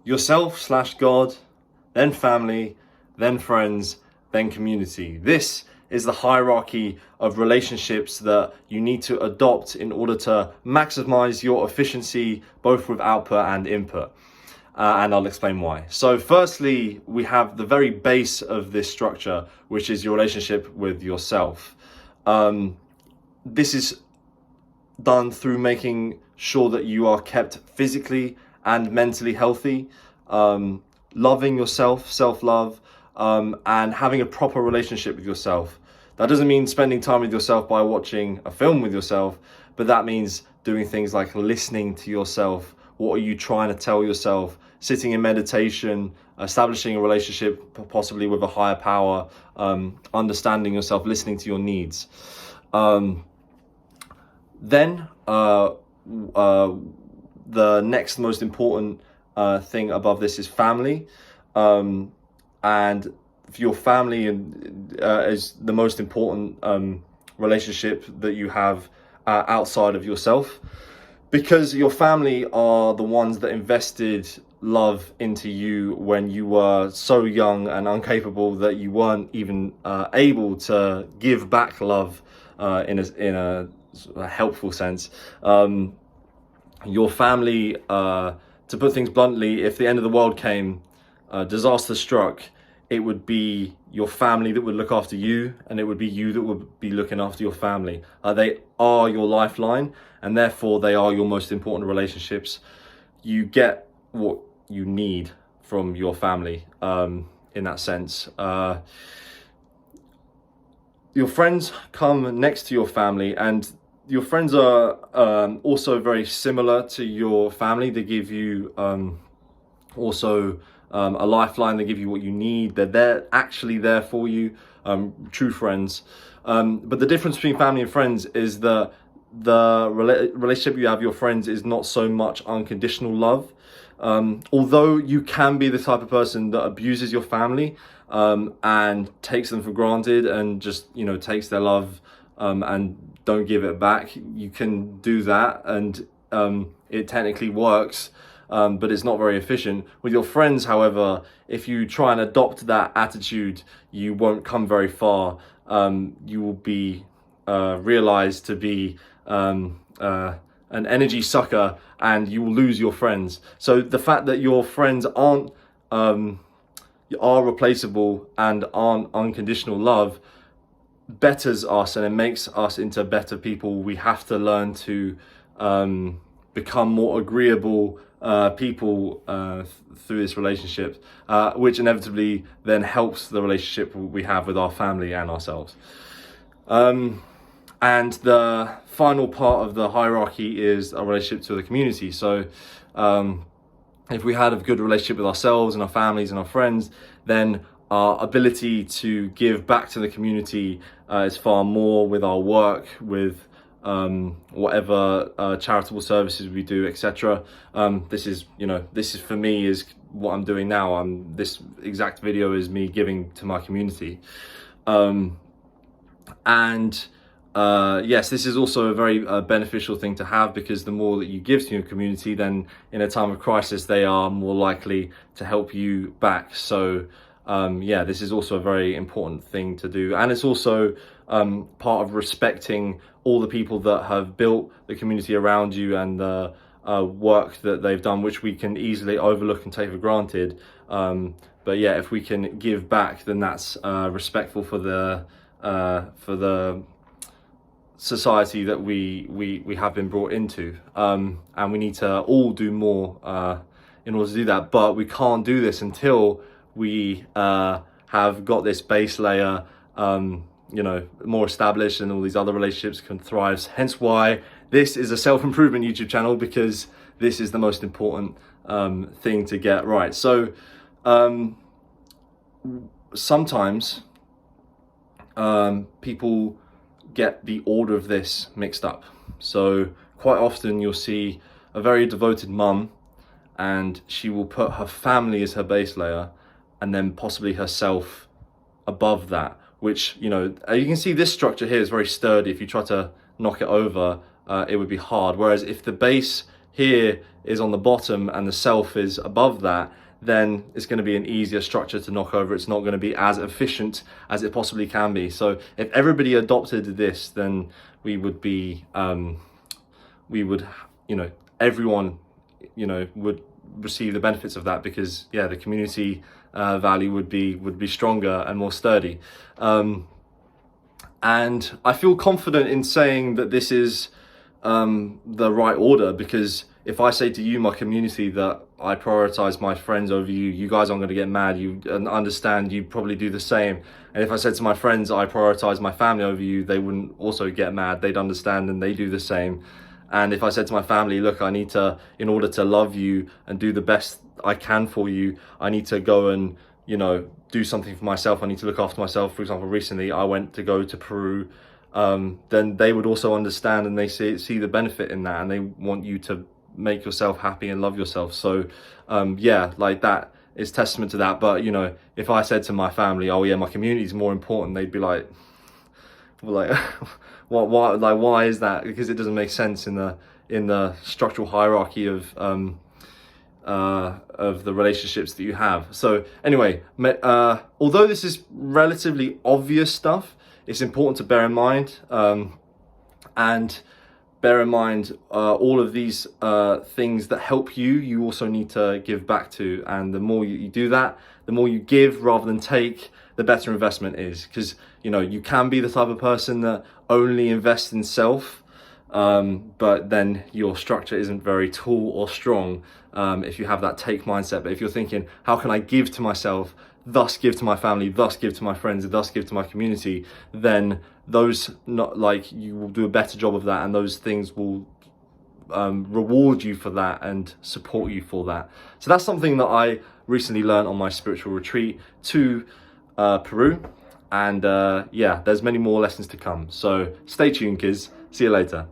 yourself slash God, then family, then friends, then community. This is the hierarchy of relationships that you need to adopt in order to maximize your efficiency, both with output and input. And I'll explain why. So firstly, we have the very base of this structure, which is your relationship with yourself. This is done through making sure that you are kept physically and mentally healthy, loving yourself, self-love, and having a proper relationship with yourself. That doesn't mean spending time with yourself by watching a film with yourself, but that means doing things like listening to yourself. What are you trying to tell yourself? Sitting in meditation, establishing a relationship possibly with a higher power, understanding yourself, listening to your needs. Then the next most important thing above this is family, and your family is the most important relationship that you have outside of yourself, because your family are the ones that invested love into you when you were so young and incapable that you weren't even able to give back love in a helpful sense. Your family, to put things bluntly, if the end of the world came, disaster struck, it would be your family that would look after you, and it would be you that would be looking after your family. They are your lifeline, and therefore they are your most important relationships. You get what you need from your family, in that sense. Your friends come next to your family, and your friends are also very similar to your family. They give you also a lifeline. They give you what you need. They're actually there for you, true friends. But the difference between family and friends is that the relationship you have with your friends is not so much unconditional love. Although you can be the type of person that abuses your family and takes them for granted and just, takes their love and don't give it back. You can do that, and it technically works, but it's not very efficient. With your friends, however, if you try and adopt that attitude, you won't come very far. You will be realized to be an energy sucker, and you will lose your friends. So the fact that your friends are replaceable and aren't unconditional love betters us, and it makes us into better people. We have to learn to become more agreeable people through this relationship, which inevitably then helps the relationship we have with our family and ourselves. And the final part of the hierarchy is a relationship to the community. So if we had a good relationship with ourselves and our families and our friends, then our ability to give back to the community is far more with our work, with whatever charitable services we do, etc. This is for me is what I'm doing now. This exact video is me giving to my community. Yes, this is also a very beneficial thing to have, because the more that you give to your community, then in a time of crisis, they are more likely to help you back. So this is also a very important thing to do. And it's also part of respecting all the people that have built the community around you and the work that they've done, which we can easily overlook and take for granted. But yeah, if we can give back, then that's respectful for the society that we have been brought into, and we need to all do more in order to do that. But we can't do this until we have got this base layer more established, and all these other relationships can thrive. Hence why this is a self-improvement YouTube channel, because this is the most important thing to get right. So sometimes people get the order of this mixed up. So quite often you'll see a very devoted mum, and she will put her family as her base layer, and then possibly herself above that, which, you can see this structure here is very sturdy. If you try to knock it over, it would be hard. Whereas if the base here is on the bottom and the self is above that, then it's going to be an easier structure to knock over. It's not going to be as efficient as it possibly can be. So if everybody adopted this, then we would be, everyone, would receive the benefits of that, because the community value would be stronger and more sturdy. And I feel confident in saying that this is the right order, because if I say to you, my community, that I prioritize my friends over you, you guys aren't going to get mad. You understand, you probably do the same. And if I said to my friends, I prioritize my family over you, they wouldn't also get mad. They'd understand and they do the same. And if I said to my family, look, I need to, in order to love you and do the best I can for you, I need to go and, do something for myself. I need to look after myself. For example, recently I went to go to Peru. Then they would also understand, and they see the benefit in that, and they want you to make yourself happy and love yourself. So like that is testament to that. But if I said to my family, oh yeah, my community is more important, they'd be like why is that? Because it doesn't make sense in the structural hierarchy of the relationships that you have. So anyway, although this is relatively obvious stuff, it's important to bear in mind, and bear in mind all of these things that help you, you also need to give back to. And the more you do that, the more you give rather than take, the better investment is. Because you can be the type of person that only invests in self, but then your structure isn't very tall or strong if you have that take mindset. But if you're thinking, how can I give to myself, thus give to my family, thus give to my friends, thus give to my community, then you will do a better job of that, and those things will reward you for that and support you for that. So that's something that I recently learned on my spiritual retreat to Peru. And there's many more lessons to come. So stay tuned, kids. See you later.